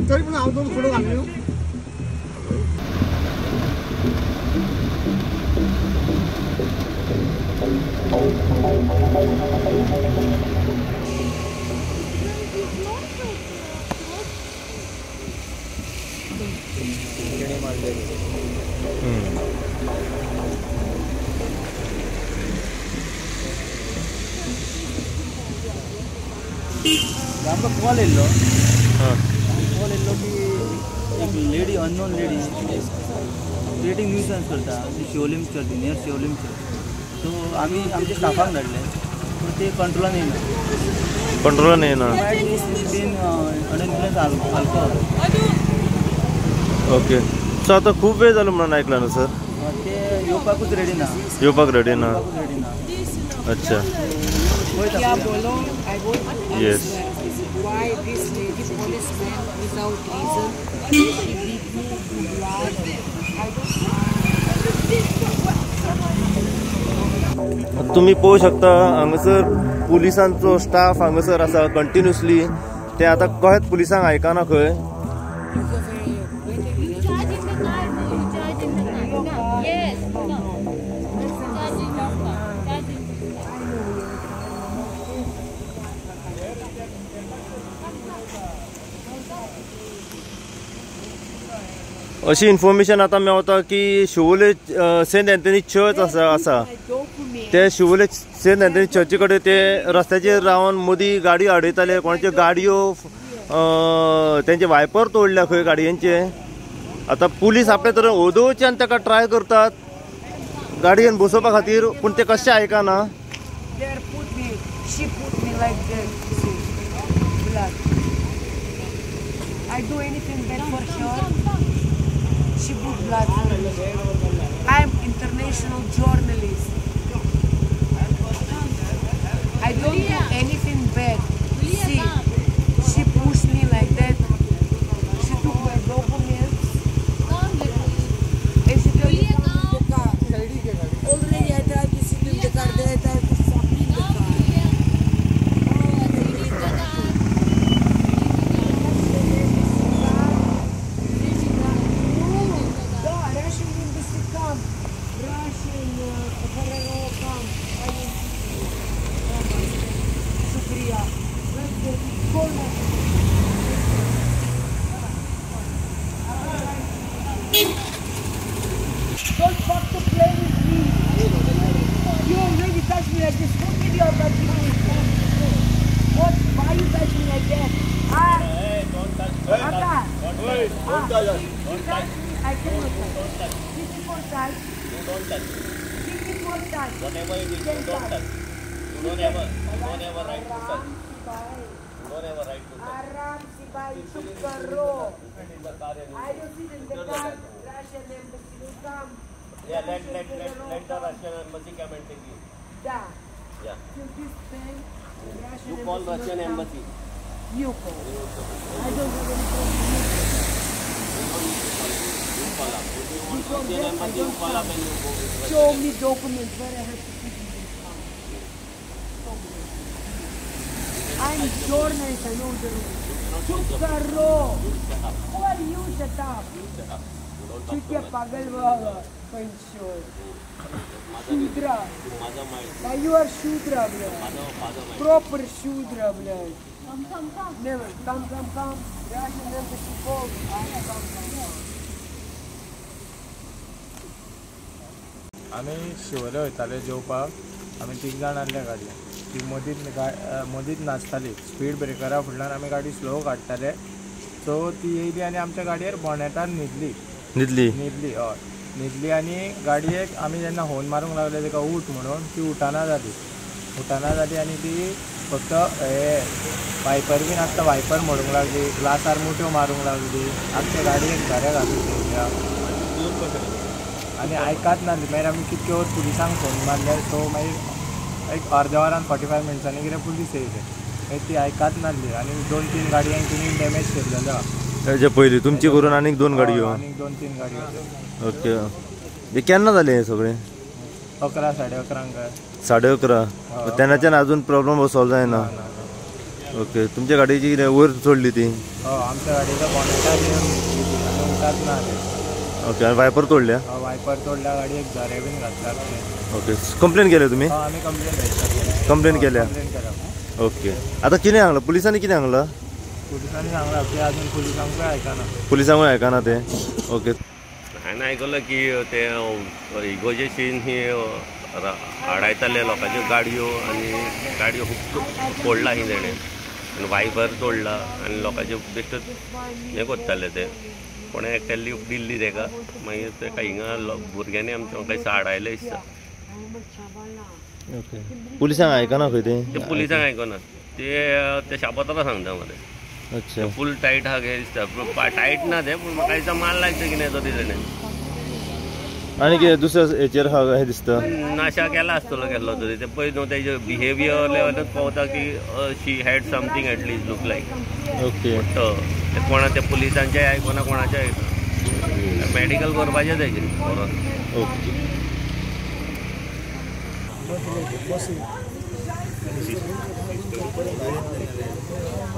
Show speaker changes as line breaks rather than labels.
तरी पण हांव दोन फोटो घालून
आमकां कॉल येयल्लो की एक lady unknown lady creating nuisance करता Shivling church near Shivling church. So आमी आमच्या स्टाफाक धाडले पूण ते कंट्रोलान येयना. Been under influence alcohol.
Okay. So आता खूप वेळ झालो म्हणून ऐकला ना सर.
ते येवपाकूच रेडी ना.
अच्छा. Yes.
Why this lady policeman without reason she beat me with blood? I
तुम्ही पोवू शकता हांगासर पुलिसांचो स्टाफ हांगासर आसा कंटिन्युअसली. ते आता कळत पुलिसांक आयकना खंय. अशी इन्फॉर्मेशन आता मेळता की शिवोले सेंट एंथनी चर्च आसा ते शिवोले सेंट एंथनी चर्ची कडेन ते रस्त्याचेर रावन मदीं गाडी आडयताले. कोणाच्यो गाडयो तेंचे वायपर तोडल्या खंय गाडयांचे. आता पुलीस आपल्या तरेन ओदोवच्यान ताका ट्राय करतात गाडयेन बसोवपा खातीर पूण ते कशें आयकना.
She put blood on me. I'm international journalist. I don't do anything bad. See, she pushed me like that. She took my documents. And she told me to the car. Already I tried to sit in the car. Then I tried to stop in the car. Don't fucking play with me. You already touched me like this. What did you touch me? What? Why you touch me like that? Hey, don't touch me. Don't touch. Don't touch. Don't touch. I cannot touch. This is for touch. Don't touch. This is for touch. Whatever it is, don't touch. You don't ever right to touch. You don't ever right to touch. Aram si bhai, chup karo. I don't sit in the car. Russian embassy will come.
Yeah, let the Russian embassy come and take you.
Yeah.
Yeah.
To this thing,
You call Russian embassy.
You call. I don't have any problem.
You call up. If you want Russian embassy, you call up and you go.
Show me documents where I have to put in this car. I'm journalist, I know the rules. Chukaro! Who are you, shut up? Chukya pagal baga. Pension. Shudra. Now you are Shudra, blood. Proper Shudra, blood. Come. Never. Come. Russian embassy call. Come.
आम्ही शिवोले वयताले जेवपाक. आमी 3 जाण आसले गाडयेन. ती मदींच नाचताली. Speed ब्रेकरा फुडल्यान आमी गाडी स्लो काडटाले. सो ती येयली आनी आमच्या गाडयेर बोनेटार न्हिदली. हय न्हिदली आनी गाडयेक आमी जेन्ना हॉर्न मारूंक लागले ताका उठ म्हणून ती उठना जाली आनी ती फक्त वायपर बीन आसता वायपर मोडूंक लागली. ग्लासार मुठ्यो मारूंक लागली. आमच्या गाडयेक घरे घालून दवरल्या आनी आयकात नासली. मागीर आमी कितके वयर पुलिसांक फोन मारले. सो मागीर एक अर्द्या वरान 45 मिनटांनी कितें पुलीस येयले. मागीर ती आयकात नासली आनी 2-3 गाडयांक तिणी डॅमेज केल्लेलो.
हेजे पयलीं तुमची करून आनीक 2 गाडयो.
आनीक 2-3 गाडयो.
ओके. हे केन्ना जालें हें सगळें?
11 साडे 11
11:30. तेन्नाच्यान अजून प्रॉब्लेम सॉल्व जायना. ओके तुमच्या गाडीची कितें वयर सोडली ती
आमच्या गाडीचा बॉनेटार येऊन घेतली ती आणि उठात ना आले
ओके आणि वायपर तोडल्या
वायपर तोडल्या गाडयेक झरे बीन घातल्यात ते
ओके कंप्लेन केल्या तुम्ही
आम्ही कंप्लेंट रजिस्टर
कंप्लेन केल्या
कंप्लेंट केला
ओके आता कितें सांगला पुलिसांनी कितें सांगला
पुलिसांनी सांगला की अजून पुलिसांक आयकना
पुलिसांक आयकना ते ओके
हांवें आयकलां की ते इगोजेशीन ही आडायताले लोकांच्यो गाडयो आनी गाडयो खूब तोडला ही तेणें आनी वायपर तोडला आनी लोकांचे बेश्ट हें करताले ते कोणें एकट्यान लिफ्ट दिल्ली ताका मागीर ताका हिंगा भुरग्यांनी आमच्या खंय आडायले दिसता
ओके पुलिसांक आयकना खंय
ते पुलिसांक आयकना ते शापोताला सांगता मरे
अच्छा
फूल टायट आहा हे दिसता टायट ना ते पूण म्हाका दिसता माल लायता कितें तो तेणें
आनी कितें दुसऱ्या हेचेर हे दिसता
नाशा केला आसतलो केल्लो तरी ते पळय न्हू तेजे बिहेवियर लेवलूच पावता की she had something at least look like
okay
ते कोणा ते पुलिसांचेय आयकना कोणाचें आयकना मॅडिकल करपाचें तेजें परत
ओके